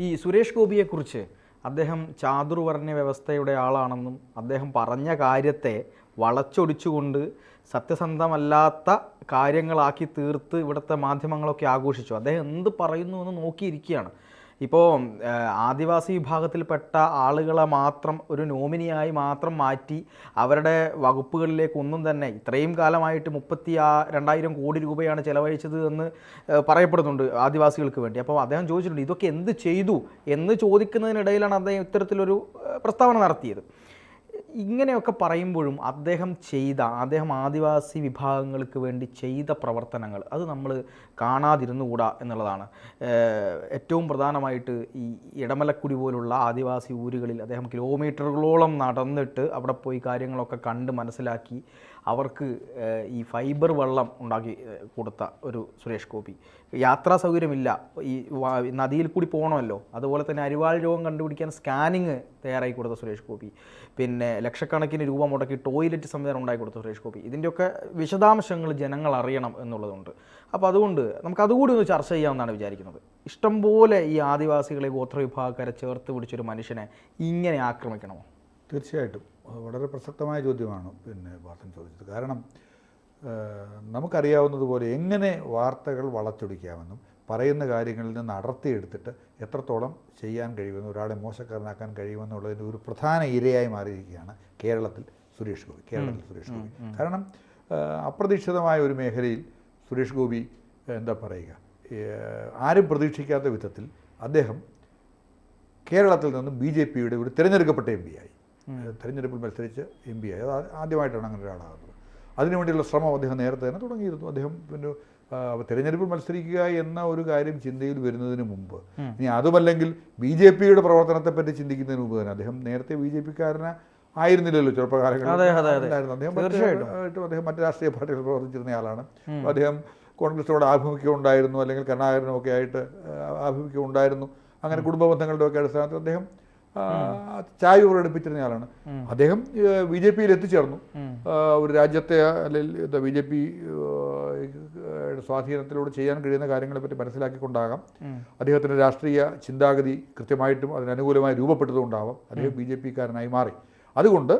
ഈ സുരേഷ് ഗോപിയെക്കുറിച്ച് അദ്ദേഹം ചാതുർവർണ്ണ വ്യവസ്ഥയുടെ ആളാണെന്നും അദ്ദേഹം പറഞ്ഞ കാര്യത്തെ വളച്ചൊടിച്ചുകൊണ്ട് സത്യസന്ധമല്ലാത്ത കാര്യങ്ങളാക്കി തീർത്ത് ഇവിടുത്തെ മാധ്യമങ്ങളൊക്കെ ആഘോഷിച്ചു. അദ്ദേഹം എന്ത് പറയുന്നു എന്ന് നോക്കിയിരിക്കുകയാണ്. ഇപ്പോൾ ആദിവാസി വിഭാഗത്തിൽപ്പെട്ട ആളുകളെ മാത്രം ഒരു നോമിനിയായി മാത്രം മാറ്റി അവരുടെ വകുപ്പുകളിലേക്കൊന്നും തന്നെ ഇത്രയും കാലമായിട്ട് 32,000 കോടി രൂപയാണ് ചെലവഴിച്ചത് എന്ന് പറയപ്പെടുന്നുണ്ട് ആദിവാസികൾക്ക് വേണ്ടി. അപ്പോൾ അദ്ദേഹം ചോദിച്ചിട്ടുണ്ട് ഇതൊക്കെ എന്ത് ചെയ്തു എന്ന് ചോദിക്കുന്നതിനിടയിലാണ് അദ്ദേഹം ഇത്തരത്തിലൊരു പ്രസ്താവന നടത്തിയത്. ഇങ്ങനെയൊക്കെ പറയുമ്പോഴും അദ്ദേഹം ആദിവാസി വിഭാഗങ്ങൾക്ക് വേണ്ടി ചെയ്ത പ്രവർത്തനങ്ങൾ അത് നമ്മൾ കാണാതിരുന്നുകൂടാ എന്നുള്ളതാണ്. ഏറ്റവും പ്രധാനമായിട്ട് ഈ ഇടമലക്കുടി പോലുള്ള ആദിവാസി ഊരുകളിൽ അദ്ദേഹം കിലോമീറ്ററുകളോളം നടന്നിട്ട് അവിടെ പോയി കാര്യങ്ങളൊക്കെ കണ്ട് മനസ്സിലാക്കി അവർക്ക് ഈ ഫൈബർ വെള്ളം ഉണ്ടാക്കി കൊടുത്ത ഒരു സുരേഷ് ഗോപി. യാത്രാ സൗകര്യമില്ല, ഈ നദിയിൽ കൂടി പോകണമല്ലോ, അതുപോലെ തന്നെ അരിവാൾ രോഗം കണ്ടുപിടിക്കാൻ സ്കാനിങ് തയ്യാറാക്കി കൊടുത്ത സുരേഷ് ഗോപി, പിന്നെ ലക്ഷക്കണക്കിന് രൂപ മുടക്കി ടോയ്ലറ്റ് സംവിധാനം ഉണ്ടാക്കി കൊടുത്ത സുരേഷ് ഗോപി. ഇതിൻ്റെയൊക്കെ വിശദാംശങ്ങൾ ജനങ്ങൾ അറിയണം എന്നുള്ളതുണ്ട്. അപ്പോൾ അതുകൊണ്ട് നമുക്ക് അതുകൂടി ഒന്ന് ചർച്ച ചെയ്യാമെന്നാണ് വിചാരിക്കുന്നത്. ഇഷ്ടംപോലെ ഈ ആദിവാസികളെ ഗോത്രവിഭാഗക്കാരെ ചേർത്ത് പിടിച്ചൊരു മനുഷ്യനെ ഇങ്ങനെ ആക്രമിക്കണമോ? തീർച്ചയായിട്ടും വളരെ പ്രസക്തമായ ചോദ്യമാണ് ബാസൻ ചോദിച്ചത്. കാരണം നമുക്കറിയാവുന്നതുപോലെ എങ്ങനെ വാർത്തകൾ വളച്ചൊടിക്കാമെന്നും പറയുന്ന കാര്യങ്ങളിൽ നിന്ന് അടർത്തിയെടുത്തിട്ട് എത്രത്തോളം ചെയ്യാൻ കഴിയുമെന്ന് ഒരാളെ മോശക്കാരനാക്കാൻ കഴിയുമെന്നുള്ളതിൻ്റെ ഒരു പ്രധാന ഇരയായി മാറിയിരിക്കുകയാണ് കേരളത്തിൽ സുരേഷ് ഗോപി. കാരണം അപ്രതീക്ഷിതമായ ഒരു മേഖലയിൽ സുരേഷ് ഗോപി എന്താ പറയുക, ആരും പ്രതീക്ഷിക്കാത്ത വിധത്തിൽ അദ്ദേഹം കേരളത്തിൽ നിന്നും BJPയുടെ ഒരു തിരഞ്ഞെടുക്കപ്പെട്ട MP ആയി. തെരഞ്ഞെടുപ്പിൽ മത്സരിച്ച് MP ആയി. അത് ആദ്യമായിട്ടാണ് അങ്ങനെ ഒരാളാകുന്നത്. അതിനുവേണ്ടിയുള്ള ശ്രമം അദ്ദേഹം നേരത്തെ തന്നെ തുടങ്ങിയിരുന്നു. അദ്ദേഹം തെരഞ്ഞെടുപ്പിൽ മത്സരിക്കുക എന്ന ഒരു കാര്യം ചിന്തയിൽ വരുന്നതിന് മുമ്പ്, ഇനി അതുമല്ലെങ്കിൽ BJPയുടെ പ്രവർത്തനത്തെപ്പറ്റി ചിന്തിക്കുന്നതിന് മുമ്പ് തന്നെ അദ്ദേഹം നേരത്തെ BJPക്കാരന് ആയിരുന്നില്ലല്ലോ ചെറുപ്പകാലങ്ങളിൽ. അദ്ദേഹം മറ്റ് രാഷ്ട്രീയ പാർട്ടികൾ പ്രവർത്തിച്ചിരുന്നയാളാണ്. അദ്ദേഹം കോൺഗ്രസിനോട് ആഭിമുഖ്യം ഉണ്ടായിരുന്നു, അല്ലെങ്കിൽ കരുണാകരനും ഒക്കെ ആയിട്ട് ആഭിമുഖ്യം ഉണ്ടായിരുന്നു. അങ്ങനെ കുടുംബ ബന്ധങ്ങളുടെ ഒക്കെ അടിസ്ഥാനത്തിൽ അദ്ദേഹം ചായ പ്രകടിപ്പിച്ചിരുന്നയാളാണ്. അദ്ദേഹം BJPയിൽ എത്തിച്ചേർന്നു. ഒരു രാജ്യത്തെ അല്ലെങ്കിൽ BJP സ്വാധീനത്തിലൂടെ ചെയ്യാൻ കഴിയുന്ന കാര്യങ്ങളെപ്പറ്റി മനസ്സിലാക്കിക്കൊണ്ടാകാം അദ്ദേഹത്തിൻ്റെ രാഷ്ട്രീയ ചിന്താഗതി കൃത്യമായിട്ടും അതിനനുകൂലമായി രൂപപ്പെട്ടതുകൊണ്ടാവാം അദ്ദേഹം BJPക്കാരനായി മാറി. അതുകൊണ്ട്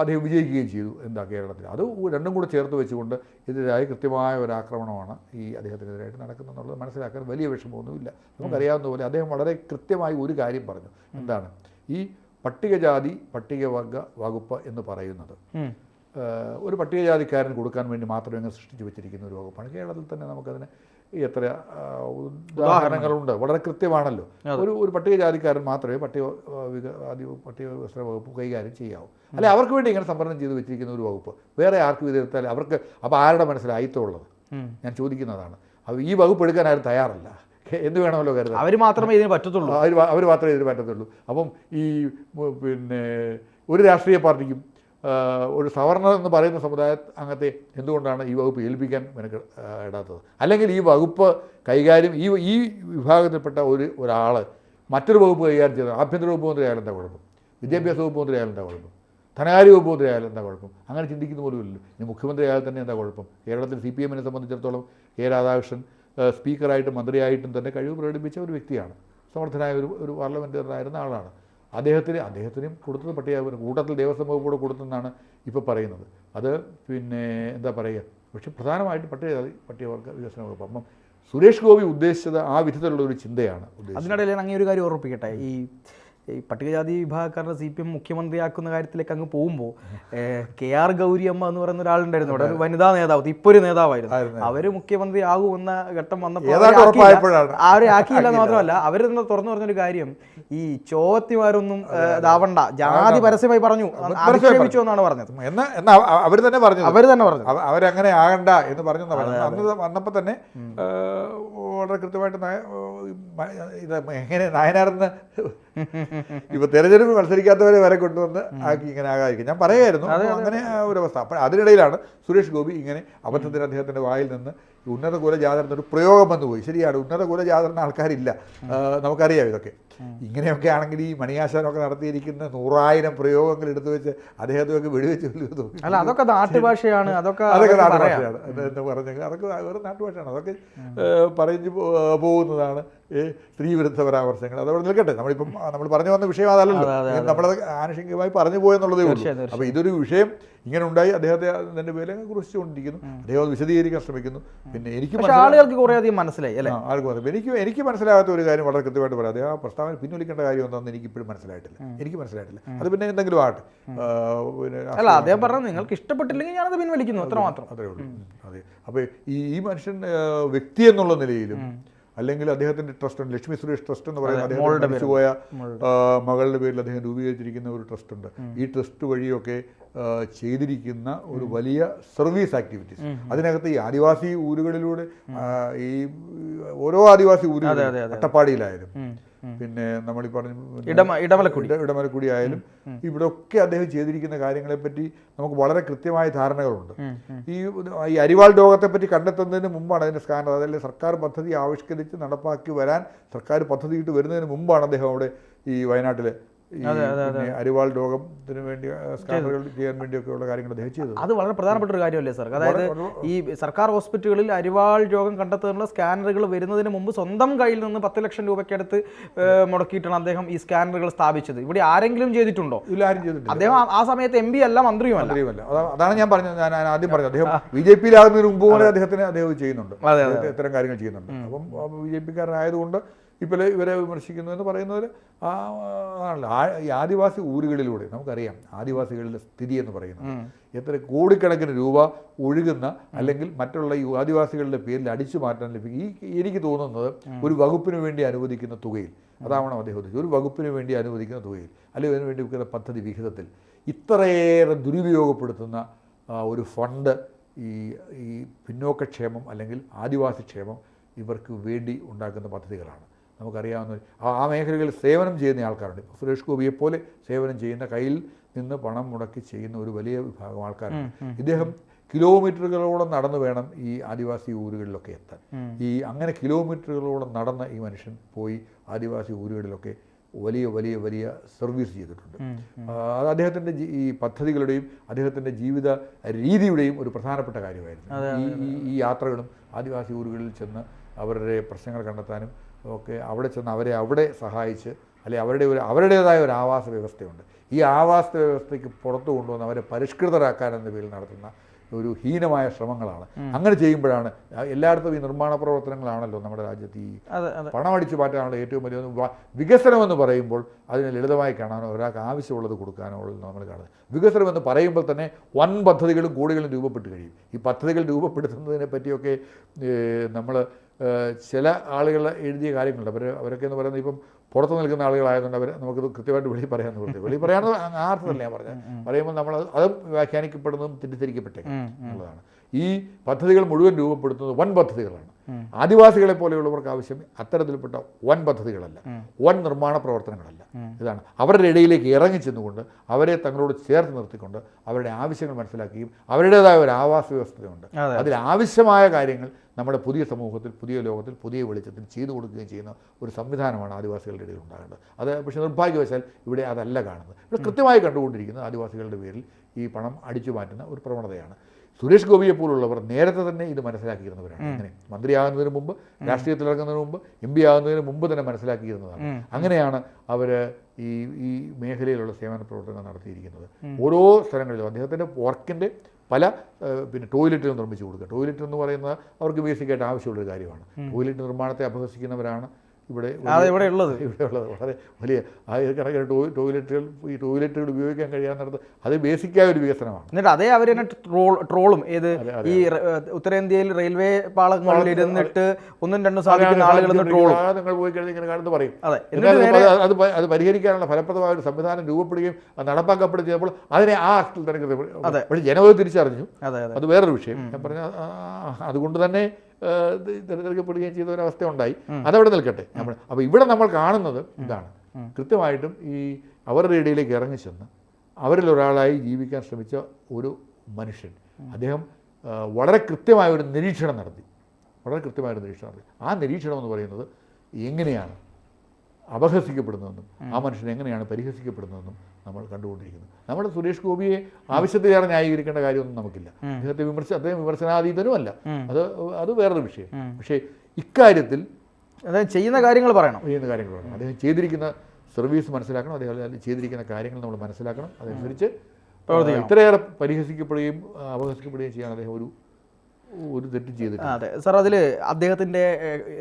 അദ്ദേഹം വിജയിക്കുകയും ചെയ്തു കേരളത്തിൽ. അത് രണ്ടും കൂടെ ചേർത്ത് വെച്ചുകൊണ്ട് ഇതിനെതിരായി കൃത്യമായ ഒരു ആക്രമണമാണ് ഈ അദ്ദേഹത്തിനെതിരായിട്ട് നടക്കുന്നതെന്നുള്ളത് മനസ്സിലാക്കാൻ വലിയ വിഷമമൊന്നുമില്ല. നമുക്കറിയാവുന്ന പോലെ അദ്ദേഹം വളരെ കൃത്യമായി ഒരു കാര്യം പറഞ്ഞു. എന്താണ് ഈ പട്ടികജാതി പട്ടികവർഗ വകുപ്പ് എന്ന് പറയുന്നത്? ഒരു പട്ടികജാതിക്കാരന് കൊടുക്കാൻ വേണ്ടി മാത്രമേ അങ്ങ് സൃഷ്ടിച്ചു വെച്ചിരിക്കുന്ന ഒരു വകുപ്പാണ്. കേരളത്തിൽ തന്നെ നമുക്കതിന് എത്ര ഉദാഹരണങ്ങളുണ്ട്. വളരെ കൃത്യമാണല്ലോ. ഒരു പട്ടികജാതിക്കാരൻ മാത്രമേ പട്ടിക വികസന വകുപ്പ് കൈകാര്യം ചെയ്യാവൂ. അല്ലെ അവർക്ക് വേണ്ടി ഇങ്ങനെ സംവരണം ചെയ്ത് വെച്ചിരിക്കുന്ന ഒരു വകുപ്പ് വേറെ ആർക്ക് വിധേയത്താൽ അവർക്ക് അപ്പോൾ ആരുടെ മനസ്സിലായിത്തുള്ളത് ഞാൻ ചോദിക്കുന്നതാണ്. അപ്പോൾ ഈ വകുപ്പ് എടുക്കാൻ ആരും തയ്യാറല്ല. എന്ത് വേണമല്ലോ കരുതാൻ അവർ മാത്രമേ ഇതിന് പറ്റത്തുള്ളൂ. അവർ മാത്രമേ ഇതിന് പറ്റത്തുള്ളൂ. അപ്പം ഈ ഒരു രാഷ്ട്രീയ പാർട്ടിക്കും ഒരു സവർണർ എന്ന് പറയുന്ന സമുദായ അംഗത്തെ എന്തുകൊണ്ടാണ് ഈ വകുപ്പ് ഏൽപ്പിക്കാൻ ഇടാത്തത്? അല്ലെങ്കിൽ ഈ വകുപ്പ് കൈകാര്യം ഈ വിഭാഗത്തിൽപ്പെട്ട ഒരാൾ മറ്റൊരു വകുപ്പ് കൈകാര്യം ചെയ്തത് ആഭ്യന്തര വകുപ്പ് മന്ത്രി ആയാലും എന്താ കുഴപ്പം? വിദ്യാഭ്യാസ വകുപ്പ് മന്ത്രി ആയാലും എന്താ കുഴപ്പം? ധനകാര്യ വകുപ്പ് മന്ത്രി ആയാലും എന്താ കുഴപ്പം? അങ്ങനെ ചിന്തിക്കുന്ന പോലും ഇല്ലല്ലോ. ഇനി മുഖ്യമന്ത്രി ആയാൽ തന്നെ എന്താ കുഴപ്പം? കേരളത്തിൽ CPM-നെ സംബന്ധിച്ചിടത്തോളം K. രാധാകൃഷ്ണൻ സ്പീക്കറായിട്ടും മന്ത്രിയായിട്ടും തന്നെ കഴിവ് പ്രകടിപ്പിച്ച ഒരു വ്യക്തിയാണ്. സമർത്ഥനായ ഒരു പാർലമെൻറ്ററിനായിരുന്ന ആളാണ്. അദ്ദേഹത്തിനും കൊടുത്തത് പട്ടിക കൂട്ടത്തിൽ ദേവസ്വം വകുപ്പ് കൂടെ കൊടുത്തെന്നാണ് ഇപ്പോൾ പറയുന്നത്. അത് എന്താ പറയുക, പക്ഷെ പ്രധാനമായിട്ടും പട്ടികവർഗ വികസന വകുപ്പ്. അപ്പം സുരേഷ് ഗോപി ഉദ്ദേശിച്ചത് ആ വിധത്തിലുള്ള ഒരു ചിന്തയാണ്. അതിനിടയിൽ അങ്ങനെ ഒരു കാര്യം ഓർമ്മിപ്പിക്കട്ടെ. ഈ പട്ടികജാതി വിഭാഗക്കാരുടെ CPM മുഖ്യമന്ത്രിയാക്കുന്ന കാര്യത്തിലേക്ക് അങ്ങ് പോകുമ്പോൾ KR ഗൗരിയമ്മ എന്ന് പറയുന്ന ഒരാളുണ്ടായിരുന്നു അവിടെ, ഒരു വനിതാ നേതാവ്, ഇപ്പോൾ ഒരു നേതാവായിരുന്നു. അവര് മുഖ്യമന്ത്രി ആകുമെന്ന ഘട്ടം വന്നപ്പോൾ അവരെ ആക്കിയില്ല എന്ന് മാത്രമല്ല അവർ തന്നെ തുറന്നു പറഞ്ഞൊരു കാര്യം, ഈ ചോവത്തിമാരൊന്നും ഇതാവണ്ട, ജാതി പരസ്യമായി പറഞ്ഞു അധിക്ഷേപിച്ചു എന്നാണ് പറഞ്ഞത്. അവർ തന്നെ പറഞ്ഞു അവരങ്ങനെ ആകണ്ട എന്ന് പറഞ്ഞു. അന്ന് വന്നപ്പോൾ തന്നെ വളരെ കൃത്യമായിട്ട് ഇത് എങ്ങനെ നായനാരെന്ന് ഇപ്പോൾ തെരഞ്ഞെടുപ്പ് മത്സരിക്കാത്തവരെ വരെ കൊണ്ടുവന്ന് ആക്കി ഇങ്ങനെ ആകാതിരിക്കും ഞാൻ പറയായിരുന്നു. അങ്ങനെ ഒരവസ്ഥ. അപ്പോൾ അതിനിടയിലാണ് സുരേഷ് ഗോപി ഇങ്ങനെ അബദ്ധത്തിന് അദ്ദേഹത്തിൻ്റെ വായിൽ നിന്ന് ഉന്നത കുലജാതർ എന്നൊരു പ്രയോഗം വന്നുപോയി. ശരിയാണ്, ഉന്നത കുലജാതറിന് ആൾക്കാരില്ല, നമുക്കറിയാം ഇതൊക്കെ. ഇങ്ങനെയൊക്കെ ആണെങ്കിൽ ഈ മണിയാശാനൊക്കെ നടത്തിയിരിക്കുന്ന 100,000 പ്രയോഗങ്ങൾ എടുത്തു വെച്ച് അദ്ദേഹത്തൊക്കെ വെടിവെച്ച് തോന്നി. അല്ല, അതൊക്കെ നാട്ടുഭാഷയാണ്. അതൊക്കെ നാട്ടുഭാഷയാണ് എന്ന് പറഞ്ഞെങ്കിൽ അതൊക്കെ വേറെ നാട്ടുഭാഷയാണ്. അതൊക്കെ പറഞ്ഞു പോകുന്നതാണ്. സ്ത്രീവിരുദ്ധ പരാമർശങ്ങൾ അതവിടെ നിൽക്കട്ടെ. നമ്മൾ പറഞ്ഞു വന്ന വിഷയം അതല്ലല്ലോ, നമ്മളത് ആനുഷംഗികമായി പറഞ്ഞു പോയെന്നുള്ളതേ ഉള്ളൂ. അപ്പോൾ ഇതൊരു വിഷയം ഇങ്ങനെ ഉണ്ടായി, അദ്ദേഹത്തെ അതിൻ്റെ പേരെ കുറിച്ചുകൊണ്ടിരിക്കുന്നു, അദ്ദേഹം അത് വിശദീകരിക്കാൻ ശ്രമിക്കുന്നു. പിന്നെ ആളുകൾക്ക് കുറേയധികം മനസ്സിലായി അല്ലേ, ആൾക്ക് എനിക്ക് മനസ്സിലാകാത്ത ഒരു കാര്യം വളരെ കൃത്യമായിട്ട് പറയാം. അദ്ദേഹം ആ പ്രസ്താവന പിൻവലിക്കേണ്ട കാര്യം എന്താണെന്ന് എനിക്കിപ്പോഴും മനസ്സിലായിട്ടില്ല. അത് പിന്നെ എന്തെങ്കിലും ആട്ടെ, പിന്നെ അല്ല അദ്ദേഹം പറഞ്ഞു നിങ്ങൾക്ക് ഇഷ്ടപ്പെട്ടില്ലെങ്കിൽ ഞാനത് പിൻവലിക്കുന്നു, അത്ര മാത്രം. അത്രേ ഉള്ളൂ. അതെ. അപ്പോൾ ഈ മനുഷ്യൻ വ്യക്തി എന്നുള്ള നിലയിലും അല്ലെങ്കിൽ അദ്ദേഹത്തിൻ്റെ ട്രസ്റ്റ് ഉണ്ട്, ലക്ഷ്മി സുരേഷ് ട്രസ്റ്റ് എന്ന് പറയുന്നത് അദ്ദേഹം മരിച്ചുപോയ മകളുടെ പേരിൽ അദ്ദേഹം രൂപീകരിച്ചിരിക്കുന്ന ഒരു ട്രസ്റ്റ് ഉണ്ട്. ഈ ട്രസ്റ്റ് വഴിയൊക്കെ ചെയ്തിരിക്കുന്ന ഒരു വലിയ സർവീസ് ആക്ടിവിറ്റീസ്, അതിനകത്ത് ഈ ആദിവാസി ഊരുകളിലൂടെ ഈ ഓരോ ആദിവാസി ഊരുകളും അട്ടപ്പാടിയിലായാലും പിന്നെ നമ്മളീ പറഞ്ഞ ഇടമലക്കുടി ആയാലും ഇവിടെ ഒക്കെ അദ്ദേഹം ചെയ്തിരിക്കുന്ന കാര്യങ്ങളെപ്പറ്റി നമുക്ക് വളരെ കൃത്യമായ ധാരണകളുണ്ട്. ഈ അരിവാൾ രോഗത്തെപ്പറ്റി കണ്ടെത്തുന്നതിന് മുമ്പാണ് അതിൻ്റെ സ്കാനർ, അതല്ലേ സർക്കാർ പദ്ധതി ആവിഷ്കരിച്ച് നടപ്പാക്കി വരാൻ സർക്കാർ പദ്ധതിയിട്ട് വരുന്നതിന് മുമ്പാണ് അദ്ദേഹം അവിടെ ഈ വയനാട്ടിൽ അരിവാൾ രോഗത്തിന് വേണ്ടി സ്കാനറുകൾ ചെയ്യാൻ വേണ്ടിയൊക്കെയുള്ള കാര്യങ്ങൾ അദ്ദേഹം ചെയ്തത്. അത് വളരെ പ്രധാനപ്പെട്ട ഒരു കാര്യമല്ലേ സർ? അതായത് ഈ സർക്കാർ ഹോസ്പിറ്റലുകളിൽ അരിവാൾ രോഗം കണ്ടെത്തുന്ന സ്കാനറുകൾ വരുന്നതിന് മുമ്പ് സ്വന്തം കയ്യിൽ നിന്ന് 10 ലക്ഷം രൂപയ്ക്കടുത്ത് മുടക്കിയിട്ടാണ് അദ്ദേഹം ഈ സ്കാനറുകൾ സ്ഥാപിച്ചത്. ഇവിടെ ആരെങ്കിലും ചെയ്തിട്ടുണ്ടോ? ഇല്ല, ആരും ചെയ്തിട്ടില്ല. അദ്ദേഹം ആ സമയത്ത് MP അല്ല, മന്ത്രിയുമല്ല. അതാണ് ഞാൻ പറഞ്ഞത്. ഞാൻ ആദ്യം പറഞ്ഞത് അദ്ദേഹം BJP-ലാകുന്നതിന് മുമ്പ് പോലെ അദ്ദേഹം ചെയ്യുന്നുണ്ട്, ഇത്തരം കാര്യങ്ങൾ ചെയ്യുന്നുണ്ട്. അപ്പം BJP-കാരനായതുകൊണ്ട് ഇപ്പോൾ ഇവരെ വിമർശിക്കുന്നു എന്ന് പറയുന്നവർ ആണല്ലോ. ഈ ആദിവാസി ഊരുകളിലൂടെ നമുക്കറിയാം ആദിവാസികളുടെ സ്ഥിതി എന്ന് പറയുന്നത് എത്ര കോടിക്കണക്കിന് രൂപ ഒഴുകുന്ന അല്ലെങ്കിൽ മറ്റുള്ള ഈ ആദിവാസികളുടെ പേരിൽ അടിച്ചു മാറ്റാൻ ലഭിക്കും. എനിക്ക് തോന്നുന്നത് ഒരു വകുപ്പിന് വേണ്ടി അനുവദിക്കുന്ന തുകയിൽ, അതാവണം അദ്ദേഹം ഉദ്ദേശിച്ചത്, ഒരു വകുപ്പിന് വേണ്ടി അനുവദിക്കുന്ന തുകയിൽ അല്ലെങ്കിൽ അതിന് വേണ്ടി വെക്കുന്ന പദ്ധതി വിഹിതത്തിൽ ഇത്രയേറെ ദുരുപയോഗപ്പെടുത്തുന്ന ഒരു ഫണ്ട് ഈ പിന്നോക്കക്ഷേമം അല്ലെങ്കിൽ ആദിവാസി ക്ഷേമം ഇവർക്ക് വേണ്ടി ഉണ്ടാക്കുന്ന പദ്ധതികളാണ്. നമുക്കറിയാവുന്ന ആ മേഖലകളിൽ സേവനം ചെയ്യുന്ന ആൾക്കാരുണ്ട്. ഇപ്പോൾ സുരേഷ് ഗോപിയെപ്പോലെ സേവനം ചെയ്യുന്ന, കയ്യിൽ നിന്ന് പണം മുടക്കി ചെയ്യുന്ന ഒരു വലിയ വിഭാഗം ആൾക്കാരുണ്ട്. ഇദ്ദേഹം കിലോമീറ്ററുകളോളം നടന്നു വേണം ഈ ആദിവാസി ഊരുകളിലൊക്കെ എത്താൻ. അങ്ങനെ കിലോമീറ്ററുകളോളം നടന്ന ഈ മനുഷ്യൻ പോയി ആദിവാസി ഊരുകളിലൊക്കെ വലിയ വലിയ വലിയ സർവീസ് ചെയ്തിട്ടുണ്ട്. അത് അദ്ദേഹത്തിൻ്റെ ഈ പദ്ധതികളുടെയും അദ്ദേഹത്തിൻ്റെ ജീവിത രീതിയുടെയും ഒരു പ്രധാനപ്പെട്ട കാര്യമായിരുന്നു. ഈ യാത്രകളും ആദിവാസി ഊരുകളിൽ ചെന്ന് അവരുടെ പ്രശ്നങ്ങൾ കണ്ടെത്താനും ഒക്കെ അവിടെ ചെന്ന് അവരെ അവിടെ സഹായിച്ച്, അല്ലെങ്കിൽ അവരുടേതായ ഒരു ആവാസ വ്യവസ്ഥയുണ്ട്. ഈ ആവാസ വ്യവസ്ഥയ്ക്ക് പുറത്തു കൊണ്ടുവന്ന് അവരെ പരിഷ്കൃതരാക്കാൻ എന്ന പേരിൽ നടത്തുന്ന ഒരു ഹീനമായ ശ്രമങ്ങളാണ്. അങ്ങനെ ചെയ്യുമ്പോഴാണ് എല്ലായിടത്തും ഈ നിർമ്മാണ പ്രവർത്തനങ്ങളാണല്ലോ നമ്മുടെ രാജ്യത്ത് ഈ പണമടിച്ചു മാറ്റാനുള്ള ഏറ്റവും വലിയ വികസനം എന്ന് പറയുമ്പോൾ അതിനെ ലളിതമായി കാണാനോ ഒരാൾക്ക് ആവശ്യമുള്ളത് കൊടുക്കാനോ ഉള്ളത് നമ്മൾ കാണുന്നത്. വികസനം എന്ന് പറയുമ്പോൾ തന്നെ വൻ പദ്ധതികളും കോടികളും രൂപപ്പെട്ട് കഴിയും. ഈ പദ്ധതികൾ രൂപപ്പെടുത്തുന്നതിനെ പറ്റിയൊക്കെ നമ്മൾ ചില ആളുകൾ എഴുതിയ കാര്യങ്ങളുണ്ട്. അവരൊക്കെ എന്ന് പറയുന്നത് ഇപ്പം പുറത്ത് നിൽക്കുന്ന ആളുകളായതുകൊണ്ട് നമുക്കത് കൃത്യമായിട്ട് പറയാമെന്ന് പറഞ്ഞു. പറയാമെന്ന് ആർത്തല്ല ഞാൻ പറഞ്ഞത്. പറയുമ്പോൾ നമ്മൾ അത് വ്യാഖ്യാനിക്കപ്പെടുന്നതും തെറ്റിദ്ധരിക്കപ്പെട്ടേക്കും എന്നുള്ളതാണ്. ഈ പദ്ധതികൾ മുഴുവൻ രൂപപ്പെടുത്തുന്നത് വൻ പദ്ധതികളാണ്. ആദിവാസികളെ പോലെയുള്ളവർക്ക് ആവശ്യം അത്തരത്തിൽപ്പെട്ട വൻ പദ്ധതികളല്ല, വൻ നിർമ്മാണ പ്രവർത്തനങ്ങളല്ല. ഇതാണ് അവരുടെ ഇടയിലേക്ക് ഇറങ്ങിച്ചെന്നുകൊണ്ട് അവരെ തങ്ങളോട് ചേർത്ത് നിർത്തിക്കൊണ്ട് അവരുടെ ആവശ്യങ്ങൾ മനസ്സിലാക്കുകയും അവരുടേതായ ഒരു ആവാസ വ്യവസ്ഥയുണ്ട്. അതിലാവശ്യമായ കാര്യങ്ങൾ നമ്മുടെ പുതിയ സമൂഹത്തിൽ, പുതിയ ലോകത്തിൽ, പുതിയ വെളിച്ചത്തിൽ ചെയ്തു കൊടുക്കുകയും ചെയ്യുന്ന ഒരു സംവിധാനമാണ് ആദിവാസികളുടെ ഇടയിൽ ഉണ്ടാകേണ്ടത്. അത് പക്ഷേ നിർഭാഗ്യവശാൽ ഇവിടെ അതല്ല കാണുന്നത്. ഇവിടെ കൃത്യമായി കണ്ടുകൊണ്ടിരിക്കുന്നത് ആദിവാസികളുടെ പേരിൽ ഈ പണം അടിച്ചു മാറ്റുന്ന ഒരു പ്രവണതയാണ്. സുരേഷ് ഗോപിയെപ്പോലുള്ളവർ നേരത്തെ തന്നെ ഇത് മനസ്സിലാക്കിയിരുന്നവരാണ്. അങ്ങനെ മന്ത്രിയാകുന്നതിന് മുമ്പ്, രാഷ്ട്രീയത്തിലിറങ്ങുന്നതിന് മുമ്പ്, MP ആകുന്നതിന് മുമ്പ് തന്നെ മനസ്സിലാക്കിയിരുന്നതാണ്. അങ്ങനെയാണ് അവർ ഈ മേഖലയിലുള്ള സേവന പ്രവർത്തനങ്ങൾ നടത്തിയിരിക്കുന്നത്. ഓരോ സ്ഥലങ്ങളിലും അദ്ദേഹത്തിൻ്റെ വർക്കിൻ്റെ പല ടോയ്ലറ്റുകൾ നിർമ്മിച്ചു കൊടുക്കുക. ടോയ്ലറ്റ് എന്ന് പറയുന്നത് അവർക്ക് ബേസിക്കായിട്ട് ആവശ്യമുള്ളൊരു കാര്യമാണ്. ടോയ്ലറ്റ് നിർമ്മാണത്തെ അപഹസിക്കുന്നവരാണ് ഇവിടെ ഉള്ളത്. വളരെ വലിയ ആയിരക്കണക്കിന് ടോയ്ലറ്റുകൾ ഉപയോഗിക്കാൻ കഴിയാവുന്നിടത്ത് അത് ബേസിക്കായ ഒരു വികസനമാണ്. എന്നിട്ട് അതേ അവർ തന്നെ ട്രോളും ഈ ഉത്തരേന്ത്യയിൽ റെയിൽവേ പാളങ്ങളിൽ ഇരുന്നിട്ട് ഒന്നും രണ്ടും സാധിക്കുന്ന ആളുകൾ ട്രോളും. നിങ്ങൾ പോയി കഴിഞ്ഞാൽ ഇങ്ങനെ കാണുന്നത് പറയും. അത് പരിഹരിക്കാനുള്ള ഫലപ്രദമായ ഒരു സംവിധാനം രൂപപ്പെടുകയും അത് നടപ്പാക്കപ്പെടുകയും ചെയ്യുമ്പോൾ അതിനെ ആ ആക്ടിൽ തന്നെ പക്ഷേ ജനങ്ങൾ തിരിച്ചറിഞ്ഞു. അത് വേറൊരു വിഷയം. ഞാൻ പറഞ്ഞ അതുകൊണ്ട് തന്നെ തിരഞ്ഞെടുക്കപ്പെടുകയും ചെയ്ത ഒരവസ്ഥ ഉണ്ടായി. അതവിടെ നിൽക്കട്ടെ. അപ്പോൾ ഇവിടെ നമ്മൾ കാണുന്നത് ഇതാണ്. കൃത്യമായിട്ടും ഈ അവരുടെ ഇടയിലേക്ക് ഇറങ്ങിച്ചെന്ന് അവരിൽ ഒരാളായി ജീവിക്കാൻ ശ്രമിച്ച ഒരു മനുഷ്യൻ, അദ്ദേഹം വളരെ കൃത്യമായ ഒരു നിരീക്ഷണം നടത്തി. ആ നിരീക്ഷണം എന്ന് പറയുന്നത് എങ്ങനെയാണ് അപഹസിക്കപ്പെടുന്നതെന്നും ആ മനുഷ്യൻ എങ്ങനെയാണ് പരിഹസിക്കപ്പെടുന്നതെന്നും നമ്മൾ കണ്ടുകൊണ്ടിരിക്കുന്നത്. നമ്മുടെ സുരേഷ് ഗോപിയെ ആവശ്യത്തിലേറെ ന്യായീകരിക്കേണ്ട കാര്യമൊന്നും നമുക്കില്ല. അദ്ദേഹം വിമർശനാതീതനുമല്ല. അത് വേറൊരു വിഷയം. പക്ഷേ ഇക്കാര്യത്തിൽ അതായത് ചെയ്യുന്ന കാര്യങ്ങൾ പറയണം. അദ്ദേഹം ചെയ്തിരിക്കുന്ന സർവീസ് മനസ്സിലാക്കണം, അദ്ദേഹം ചെയ്തിരിക്കുന്ന കാര്യങ്ങൾ നമ്മൾ മനസ്സിലാക്കണം, അതനുസരിച്ച് ഇത്രയേറെ പരിഹസിക്കപ്പെടുകയും അപഹസിക്കപ്പെടുകയും ചെയ്യാൻ അദ്ദേഹം ഒരു തെറ്റും ചെയ്തിട്ടില്ല. അതെ സാർ, അതിൽ അദ്ദേഹത്തിൻ്റെ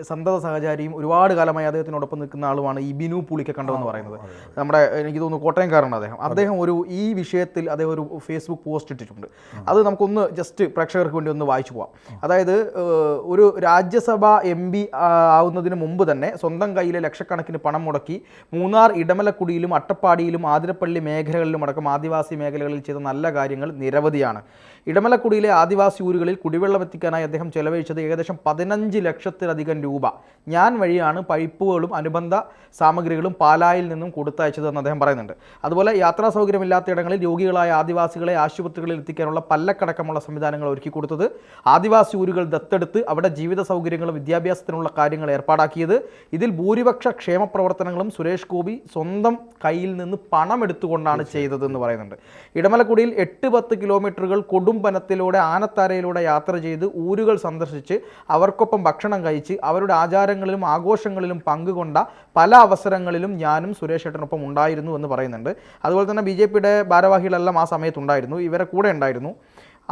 സന്തത സഹചാരിയും ഒരുപാട് കാലമായി അദ്ദേഹത്തിനോടൊപ്പം നിൽക്കുന്ന ആളുമാണ് ഈ ബിനു പുളിക്കക്കണ്ടം എന്ന് പറയുന്നത്. നമ്മുടെ എനിക്ക് തോന്നുന്നു കോട്ടയംകാരനാണ് അദ്ദേഹം ഈ വിഷയത്തിൽ അദ്ദേഹം ഒരു ഫേസ്ബുക്ക് പോസ്റ്റ് ഇട്ടിട്ടുണ്ട്. അത് നമുക്കൊന്ന് ജസ്റ്റ് പ്രേക്ഷകർക്ക് വേണ്ടി ഒന്ന് വായിച്ചു പോവാം. അതായത് ഒരു രാജ്യസഭ MP ആവുന്നതിന് മുമ്പ് തന്നെ സ്വന്തം കയ്യിലെ ലക്ഷക്കണക്കിന് പണം മുടക്കി മൂന്നാർ ഇടമലക്കുടിയിലും അട്ടപ്പാടിയിലും ആതിരപ്പള്ളി മേഖലകളിലും അടക്കം ആദിവാസി മേഖലകളിൽ ചെയ്ത നല്ല കാര്യങ്ങൾ നിരവധിയാണ്. ഇടമലക്കുടിയിലെ ആദിവാസി ഊരുകളിൽ കുടിവെള്ളം എത്തിക്കാനായി അദ്ദേഹം ചെലവഴിച്ചത് ഏകദേശം 15 ലക്ഷത്തിലധികം രൂപ ഞാൻ വഴിയാണ് പൈപ്പുകളും അനുബന്ധ സാമഗ്രികളും പാലായിൽ നിന്നും കൊടുത്തയച്ചതെന്ന് അദ്ദേഹം പറയുന്നുണ്ട്. അതുപോലെ യാത്രാ സൗകര്യമില്ലാത്ത ഇടങ്ങളിൽ രോഗികളായ ആദിവാസികളെ ആശുപത്രികളിൽ എത്തിക്കാനുള്ള പല്ലക്കടക്കമുള്ള സംവിധാനങ്ങൾ ഒരുക്കി കൊടുത്തത്, ആദിവാസി ഊരുകൾ ദത്തെടുത്ത് അവിടെ ജീവിത സൗകര്യങ്ങളും വിദ്യാഭ്യാസത്തിനുള്ള കാര്യങ്ങൾ ഏർപ്പാടാക്കിയത്, ഇതിൽ ഭൂരിപക്ഷ ക്ഷേമ പ്രവർത്തനങ്ങളും സുരേഷ് ഗോപി സ്വന്തം കയ്യിൽ നിന്ന് പണം എടുത്തുകൊണ്ടാണ് ചെയ്തതെന്ന് പറയുന്നുണ്ട്. ഇടമലക്കുടിയിൽ 8-10 കിലോമീറ്ററുകൾ കൊടുംപനത്തിലൂടെ ആനത്താരയിലൂടെ യാത്ര ചെയ്ത് ഊരുകൾ സന്ദർശിച്ച് അവർക്കൊപ്പം ഭക്ഷണം കഴിച്ച് അവരുടെ ആചാരങ്ങളിലും ആഘോഷങ്ങളിലും പങ്കുകൊണ്ട പല അവസരങ്ങളിലും ഞാനും സുരേഷ് ഏട്ടനൊപ്പം ഉണ്ടായിരുന്നു എന്ന് പറയുന്നുണ്ട്. അതുപോലെ തന്നെ BJPയുടെ ഭാരവാഹികളെല്ലാം ആ സമയത്തുണ്ടായിരുന്നു, ഇവരെ കൂടെ ഉണ്ടായിരുന്നു.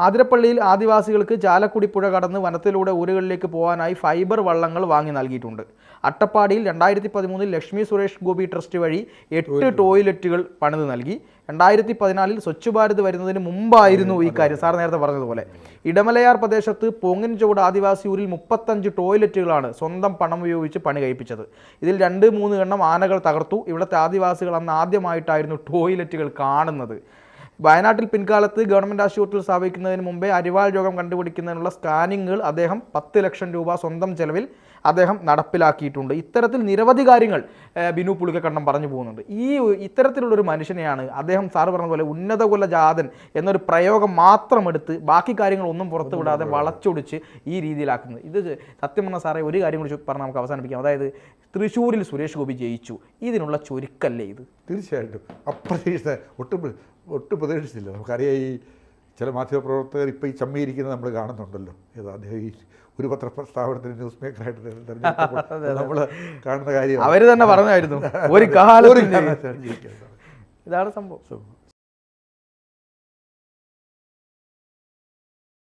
ആതിരപ്പള്ളിയിൽ ആദിവാസികൾക്ക് ചാലക്കുടി പുഴ കടന്ന് വനത്തിലൂടെ ഊരുകളിലേക്ക് പോകാനായി ഫൈബർ വള്ളങ്ങൾ വാങ്ങി നൽകിയിട്ടുണ്ട്. അട്ടപ്പാടിയിൽ 2013 ലക്ഷ്മി സുരേഷ് ഗോപി ട്രസ്റ്റ് വഴി 8 ടോയ്ലറ്റുകൾ പണിത് നൽകി. 2014 സ്വച്ഛ് ഭാരത് വരുന്നതിന് മുമ്പായിരുന്നു ഈ കാര്യം, സാർ നേരത്തെ പറഞ്ഞതുപോലെ. ഇടമലയാർ പ്രദേശത്ത് പൊങ്ങിൻചോട് ആദിവാസി ഊരിൽ 35 ടോയ്ലറ്റുകളാണ് സ്വന്തം പണം ഉപയോഗിച്ച് പണി കഴിപ്പിച്ചത്. ഇതിൽ 2-3 എണ്ണം ആനകൾ തകർത്തു. ഇവിടുത്തെ ആദിവാസികൾ അന്ന് ആദ്യമായിട്ടായിരുന്നു ടോയ്ലറ്റുകൾ കാണുന്നത്. വയനാട്ടിൽ പിൻകാലത്ത് ഗവൺമെൻറ് ആശുപത്രിയിൽ സ്ഥാപിക്കുന്നതിന് മുമ്പേ അരിവാൾ രോഗം കണ്ടുപിടിക്കുന്നതിനുള്ള സ്കാനിങ്ങുകൾ അദ്ദേഹം 10 ലക്ഷം രൂപ സ്വന്തം ചെലവിൽ അദ്ദേഹം നടപ്പിലാക്കിയിട്ടുണ്ട്. ഇത്തരത്തിൽ നിരവധി കാര്യങ്ങൾ ബിനു പുളിക്കക്കണ്ടം പറഞ്ഞു പോകുന്നുണ്ട്. ഇത്തരത്തിലുള്ളൊരു മനുഷ്യനെയാണ് അദ്ദേഹം സാറ് പറഞ്ഞതുപോലെ ഉന്നതകുല ജാതൻ എന്നൊരു പ്രയോഗം മാത്രം എടുത്ത് ബാക്കി കാര്യങ്ങളൊന്നും പുറത്തു വിടാതെ വളച്ചൊടിച്ച് ഈ രീതിയിലാക്കുന്നത്. ഇത് സത്യം പറഞ്ഞ സാറേ ഒരു കാര്യം കൂടി പറഞ്ഞ് നമുക്ക് അവസാനിപ്പിക്കാം. അതായത് തൃശ്ശൂരിൽ സുരേഷ് ഗോപി ജയിച്ചു, ഇതിനുള്ള ചുരുക്കല്ലേ ഇത്? തീർച്ചയായിട്ടും അപ്രതീക്ഷിത, ഒട്ടും പ്രതീക്ഷിച്ചില്ല. നമുക്കറിയാം ഈ ചില മാധ്യമപ്രവർത്തകർ ഇപ്പോൾ ഈ ചമ്മിയിരിക്കുന്നത് നമ്മൾ കാണുന്നുണ്ടല്ലോ. അദ്ദേഹം ഈ ഒരു പത്രസ്ഥാപനത്തിന് ന്യൂസ് മേക്കറായിട്ട് തെരഞ്ഞെടുത്തപ്പോൾ നമ്മൾ കാണുന്ന കാര്യം അവർ തന്നെ പറഞ്ഞായിരുന്നു ഒരു കാലം. ഇതാണ് സംഭവം.